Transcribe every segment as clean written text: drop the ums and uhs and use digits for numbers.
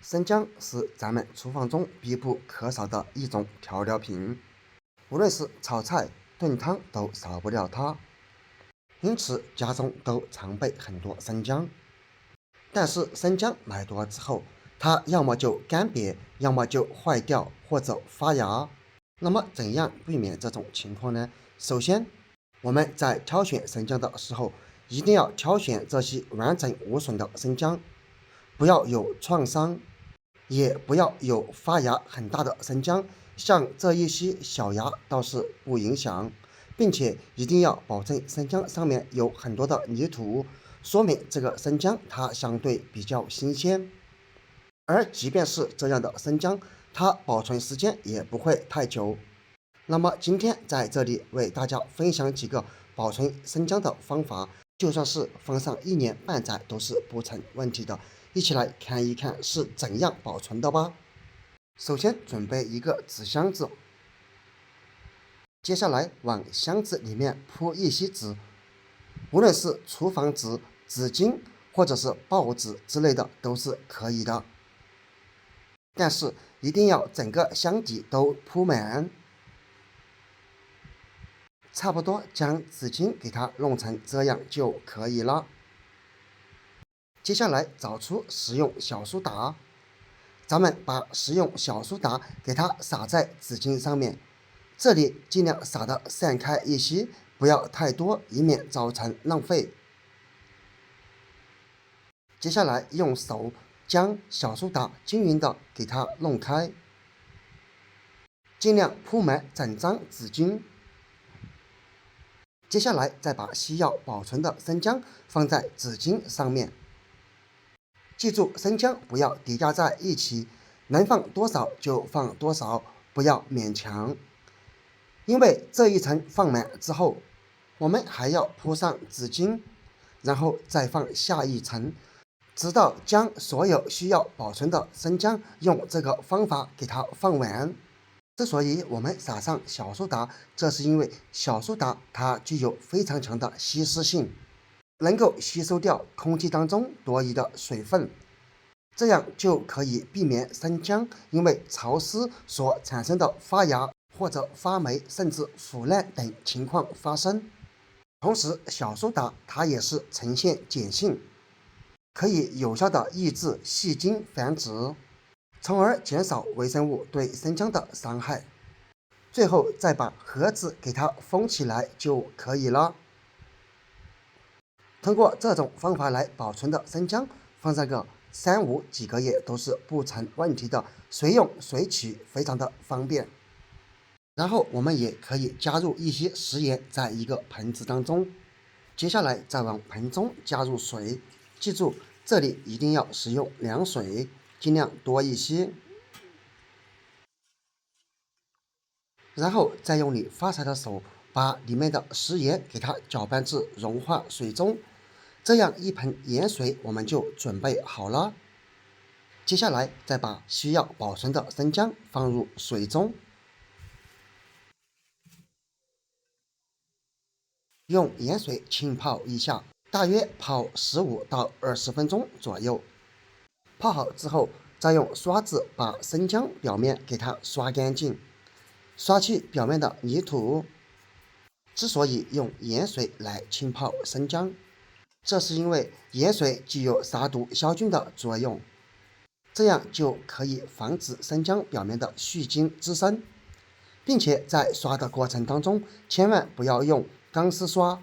生姜是咱们厨房中必不可少的一种调料品，无论是炒菜、炖汤都少不了它，因此家中都常备很多生姜。但是生姜买多之后，它要么就干瘪，要么就坏掉或者发芽。那么怎样避免这种情况呢？首先，我们在挑选生姜的时候，一定要挑选这些完整无损的生姜，不要有创伤，也不要有发芽很大的生姜，像这一些小芽倒是不影响，并且一定要保证生姜上面有很多的泥土，说明这个生姜它相对比较新鲜。而即便是这样的生姜，它保存时间也不会太久。那么今天在这里为大家分享几个保存生姜的方法，就算是放上1年半载都是不成问题的。一起来看一看是怎样保存的吧。首先准备一个纸箱子，接下来往箱子里面铺一些纸，无论是厨房纸、纸巾或者是报纸之类的都是可以的，但是一定要整个箱底都铺满。差不多将纸巾给它弄成这样就可以了。接下来找出食用小苏打，咱们把食用小苏打给它撒在纸巾上面，这里尽量撒的散开一些，不要太多，以免造成浪费。接下来用手将小苏打均匀的给它弄开，尽量铺满整张纸巾。接下来再把需要保存的生姜放在纸巾上面，记住生姜不要叠加在一起，能放多少就放多少，不要勉强。因为这一层放满之后，我们还要铺上纸巾，然后再放下一层，直到将所有需要保存的生姜用这个方法给它放完。之所以我们撒上小苏打，这是因为小苏打它具有非常强的吸湿性，能够吸收掉空气当中多余的水分，这样就可以避免生姜因为潮湿所产生的发芽或者发霉甚至腐烂等情况发生。同时小苏打它也是呈现碱性，可以有效的抑制细菌繁殖，从而减少微生物对生姜的伤害。最后再把盒子给它封起来就可以了。通过这种方法来保存的生姜，放上个3、5几个月都是不成问题的，随用随取，非常的方便。然后我们也可以加入一些食盐在一个盆子当中，接下来再往盆中加入水，记住这里一定要使用凉水，尽量多一些。然后再用你发财的手把里面的食盐给它搅拌至融化水中，这样一盆盐水我们就准备好了。接下来再把需要保存的生姜放入水中，用盐水浸泡一下，大约泡15到20分钟左右。泡好之后，再用刷子把生姜表面给它刷干净，刷去表面的泥土。之所以用盐水来浸泡生姜，这是因为盐水具有杀毒消菌的作用，这样就可以防止生姜表面的细菌滋生，并且在刷的过程当中，千万不要用钢丝刷，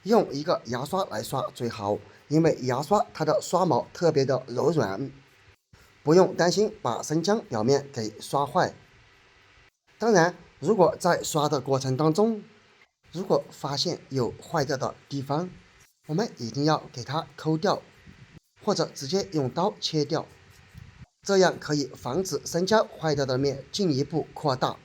用一个牙刷来刷最好，因为牙刷它的刷毛特别的柔软，不用担心把生姜表面给刷坏。当然，如果在刷的过程当中，如果发现有坏掉的地方，我们一定要给它抠掉，或者直接用刀切掉，这样可以防止生姜坏掉的面进一步扩大。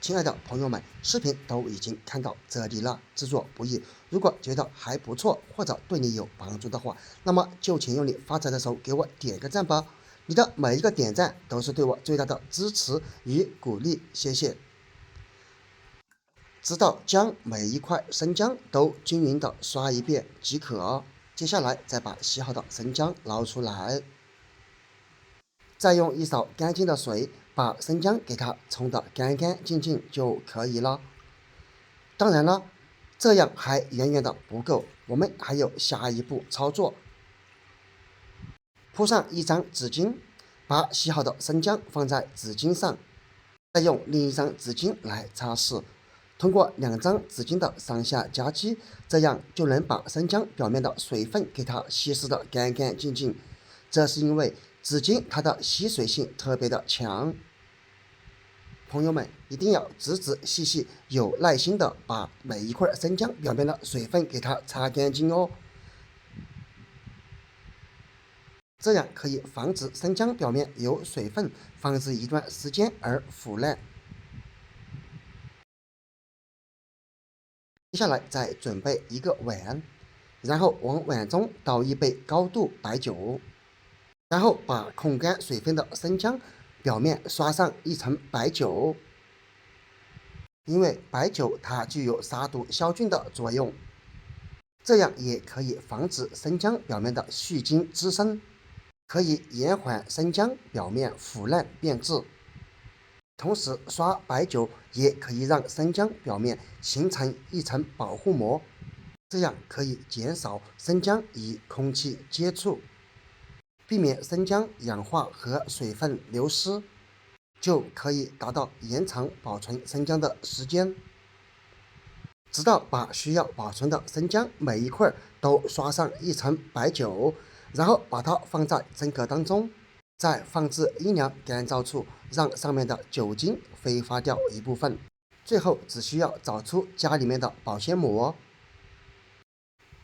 亲爱的朋友们，视频都已经看到这里了，制作不易。如果觉得还不错，或者对你有帮助的话，那么就请用你发财的手给我点个赞吧。你的每一个点赞都是对我最大的支持与鼓励，谢谢。直到将每一块生姜都均匀的刷一遍即可。接下来再把洗好的生姜捞出来，再用一勺干净的水把生姜给它冲得干干净净就可以了。当然了，这样还远远的不够，我们还有下一步操作。铺上一张纸巾，把洗好的生姜放在纸巾上，再用另一张纸巾来擦拭。通过2张纸巾的上下夹击，这样就能把生姜表面的水分给它稀释的干干净净。这是因为纸巾它的吸水性特别的强。朋友们一定要仔仔细细、有耐心的把每一块生姜表面的水分给它擦干净哦。这样可以防止生姜表面有水分放置一段时间而腐烂。接下来再准备一个碗，然后往碗中倒1杯高度白酒，然后把控干水分的生姜表面刷上一层白酒。因为白酒它具有杀毒消菌的作用，这样也可以防止生姜表面的细菌滋生，可以延缓生姜表面腐烂变质。同时刷白酒也可以让生姜表面形成一层保护膜，这样可以减少生姜与空气接触，避免生姜氧化和水分流失，就可以达到延长保存生姜的时间。直到把需要保存的生姜每一块都刷上一层白酒，然后把它放在蒸壳当中，再放置阴凉干燥处，让上面的酒精挥发掉一部分。最后只需要找出家里面的保鲜膜，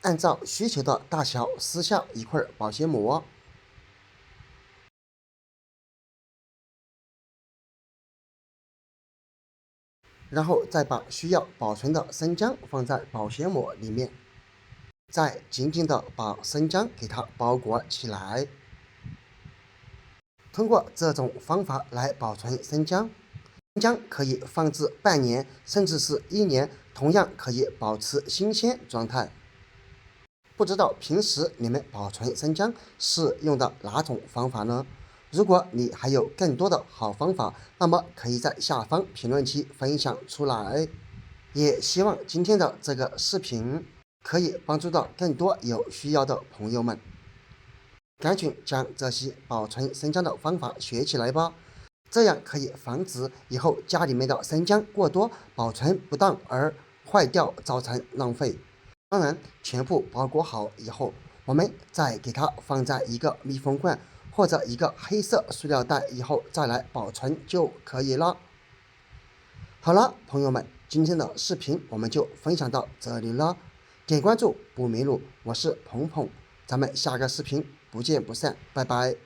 按照需求的大小撕下一块保鲜膜，然后再把需要保存的生姜放在保鲜膜里面，再紧紧的把生姜给它包裹起来。通过这种方法来保存生姜，生姜可以放置半年甚至是1年，同样可以保持新鲜状态。不知道平时你们保存生姜是用的哪种方法呢？如果你还有更多的好方法，那么可以在下方评论区分享出来。也希望今天的这个视频可以帮助到更多有需要的朋友们，赶紧将这些保存生姜的方法学起来吧，这样可以防止以后家里面的生姜过多，保存不当而坏掉，造成浪费。当然，全部包裹好以后，我们再给它放在一个密封罐或者一个黑色塑料袋，以后再来保存就可以了。好了，朋友们，今天的视频我们就分享到这里了，点关注不迷路，我是鹏鹏，咱们下个视频不见不散，拜拜。